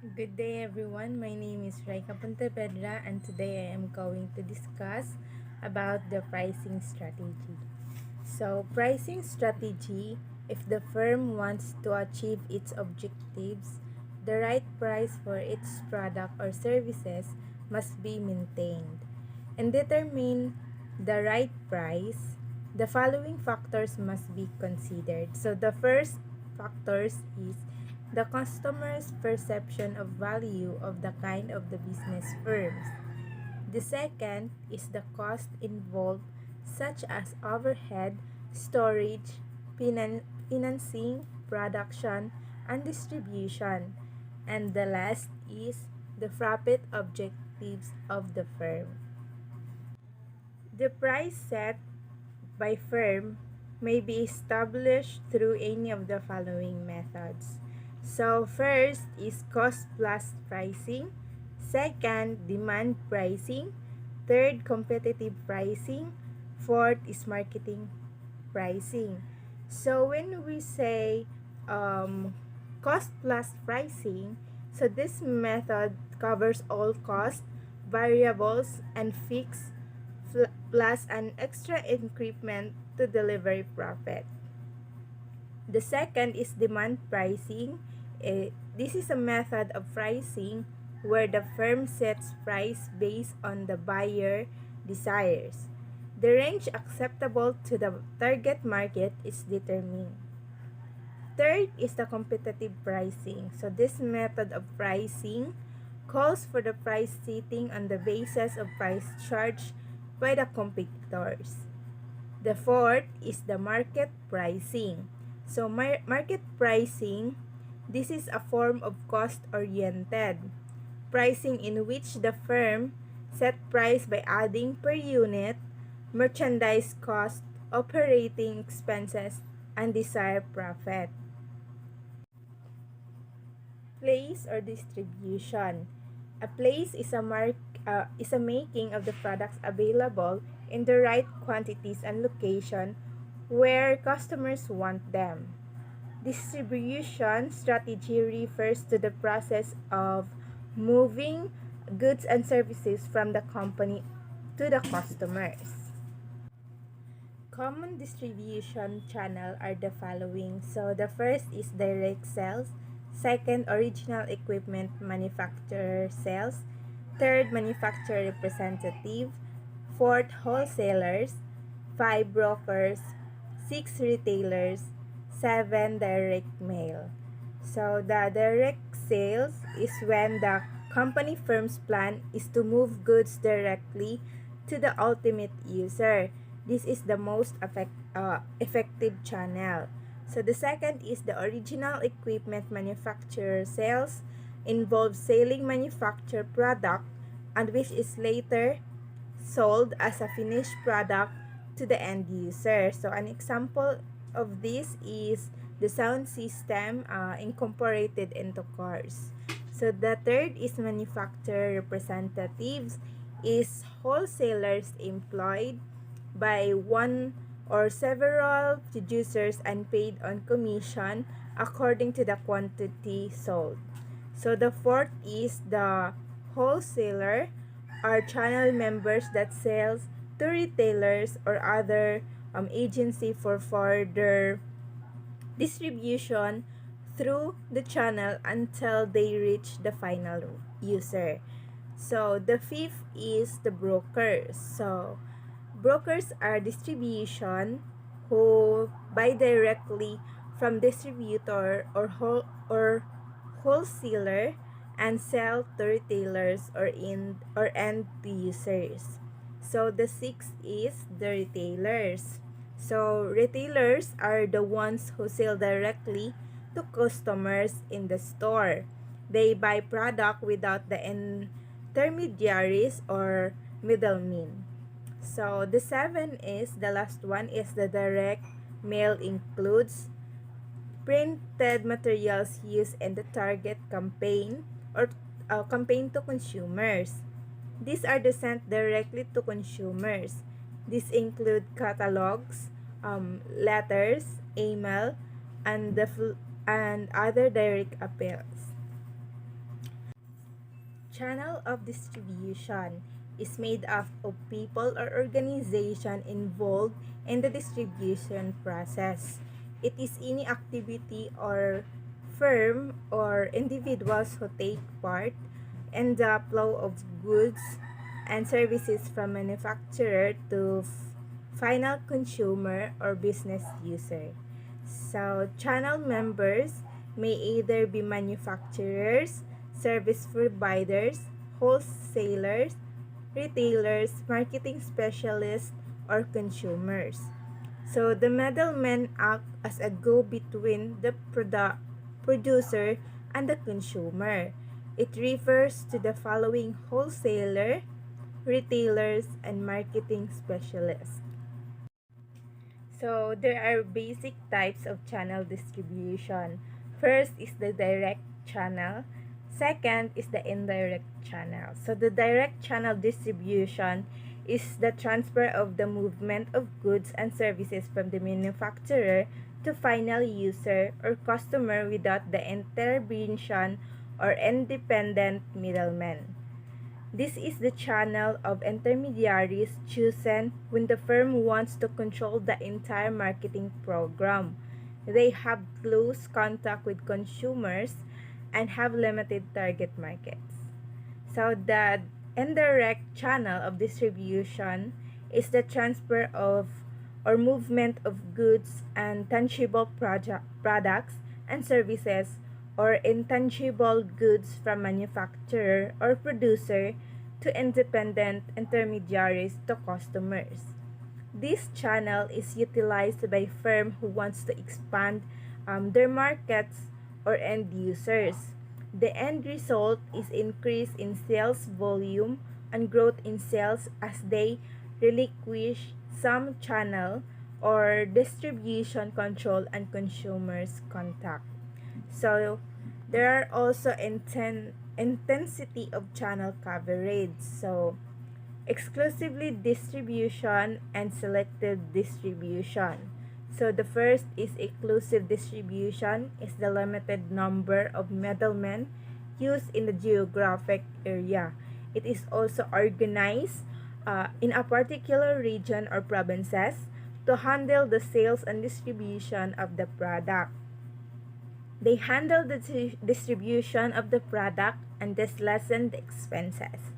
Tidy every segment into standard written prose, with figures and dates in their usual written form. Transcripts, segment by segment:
Good day everyone, my name is Raika Puntepedra and today I am going to discuss about the pricing strategy. So, pricing strategy, if the firm wants to achieve its objectives, the right price for its product or services must be maintained. And determine the right price, the following factors must be considered. So, the first factors is the customer's perception of value of the kind of the business firms. The second is the cost involved, such as overhead, storage, financing, production, and distribution. And the last is the profit objectives of the firm. The price set by firm may be established through any of the following methods. So first is cost plus pricing, second demand pricing, third competitive pricing, fourth is marketing pricing. So when we say cost plus pricing, so this method covers all costs, variables, and fixed plus an extra increment to deliver profit. The second is demand pricing. This is a method of pricing where the firm sets price based on the buyer desires. The range acceptable to the target market is determined. Third is the competitive pricing. So this method of pricing calls for the price setting on the basis of price charged by the competitors. The fourth is the market pricing. So market pricing, this is a form of cost-oriented pricing in which the firm set price by adding per unit merchandise cost, operating expenses, and desired profit. Place or distribution. A place is a making of the products available in the right quantities and location where customers want them. Distribution strategy refers to the process of moving goods and services from the company to the customers. Common distribution channel are the following. So the first is direct sales, second original equipment manufacturer sales, third manufacturer representative, fourth wholesalers, five brokers, six retailers, seven direct mail. So the direct sales is when the company firm's plan is to move goods directly to the ultimate user. This is the most effective channel. So the second is the original equipment manufacturer sales, involves selling manufactured product and which is later sold as a finished product to the end user. So an example of this is the sound system incorporated into cars. So the third is manufacturer representatives, is wholesalers employed by one or several producers and paid on commission according to the quantity sold. So the fourth is the wholesaler are channel members that sells to retailers or other agency for further distribution through the channel until they reach the final user. So the fifth is the brokers. So brokers are distribution who buy directly from distributor or wholesaler and sell to retailers or end users. So the sixth is the retailers. So retailers are the ones who sell directly to customers in the store. They buy product without the intermediaries or middlemen. So the seven is the last one is the direct mail includes printed materials used in the target campaign or campaign to consumers. These are the sent directly to consumers. These include catalogs, letters, email, and and other direct appeals. channel of distribution is made up of people or organization involved in the distribution process. It is any activity or firm or individuals who take part in the flow of goods and services from manufacturer to final consumer or business user. So, channel members may either be manufacturers, service providers, wholesalers, retailers, marketing specialists, or consumers. So, the middlemen act as a go-between the producer and the consumer. It refers to the following wholesaler, retailers, and marketing specialists. So, there are basic types of channel distribution. First is the direct channel. Second is the indirect channel. So, the direct channel distribution is the transfer of the movement of goods and services from the manufacturer to final user or customer without the intervention or independent middleman. This is the channel of intermediaries chosen when the firm wants to control the entire marketing program. They have close contact with consumers and have limited target markets. So the indirect channel of distribution is the transfer of or movement of goods and tangible products and services or intangible goods from manufacturer or producer to independent intermediaries to customers. This channel is utilized by firms who wants to expand their markets or end users. The end result is increase in sales volume and growth in sales as they relinquish some channel or distribution control and consumers contact. So there are also intensity of channel coverage. So exclusively distribution and selective distribution. So the first is exclusive distribution is the limited number of middlemen used in the geographic area. It is also organized in a particular region or provinces to handle the sales and distribution of the product. They handle the distribution of the product and thus lessen the expenses.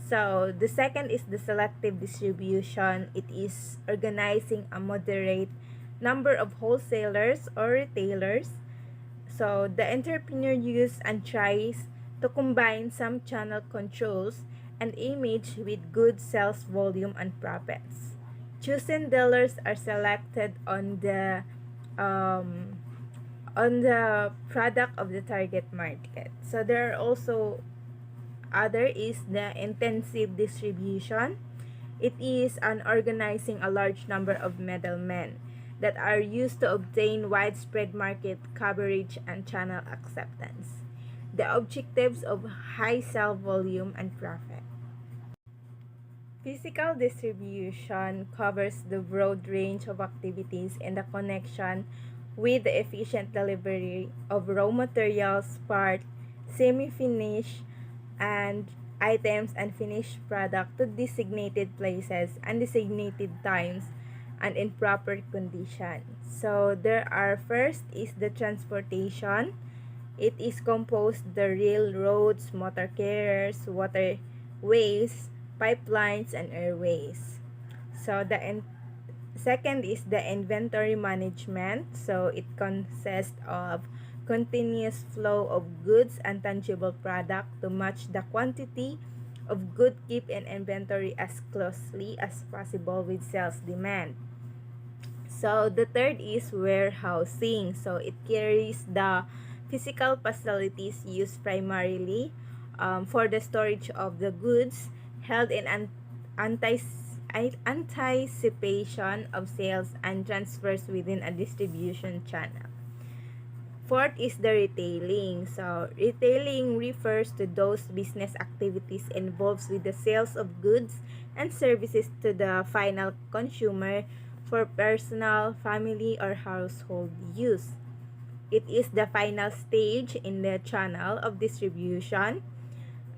So, the second is the selective distribution. It is organizing a moderate number of wholesalers or retailers. So, the entrepreneur uses and tries to combine some channel controls and image with good sales volume and profits. Chosen dealers are selected on the product of the target market. So there are also other is the intensive distribution. It is an organizing a large number of middlemen that are used to obtain widespread market coverage and channel acceptance. The objectives of high sale volume and profit. Physical distribution covers the broad range of activities in the connection with the efficient delivery of raw materials, parts, semi-finished, and items and finished product to designated places and designated times and in proper condition. So there are first is the transportation. It is composed the railroads, motor carriers, waterways, pipelines, and airways. So the second is the inventory management. So it consists of continuous flow of goods and tangible product to match the quantity of good keep in inventory as closely as possible with sales demand. So the third is warehousing. So it carries the physical facilities used primarily for the storage of the goods held in anticipation of sales and transfers within a distribution channel. Fourth is the retailing. So retailing refers to those business activities involved with the sales of goods and services to the final consumer for personal, family, or household use. It is the final stage in the channel of distribution.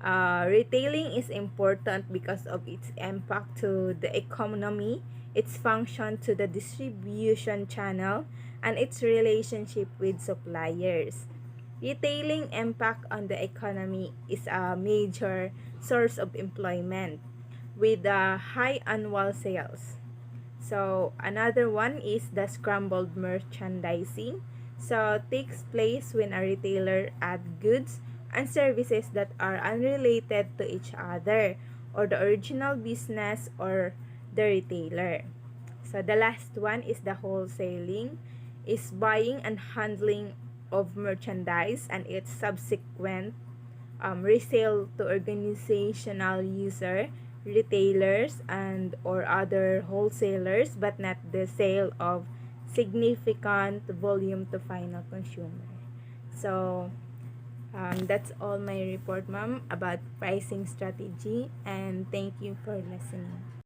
Retailing is important because of its impact to the economy, its function to the distribution channel, and its relationship with suppliers. Retailing impact on the economy is a major source of employment with high annual sales. So another one is the scrambled merchandising. So takes place when a retailer adds goods and services that are unrelated to each other or the original business or the retailer. So the last one is the wholesaling, is buying and handling of merchandise and its subsequent resale to organizational user, retailers, and or other wholesalers, but not the sale of significant volume to final consumer. So that's all my report, ma'am, about pricing strategy, and thank you for listening.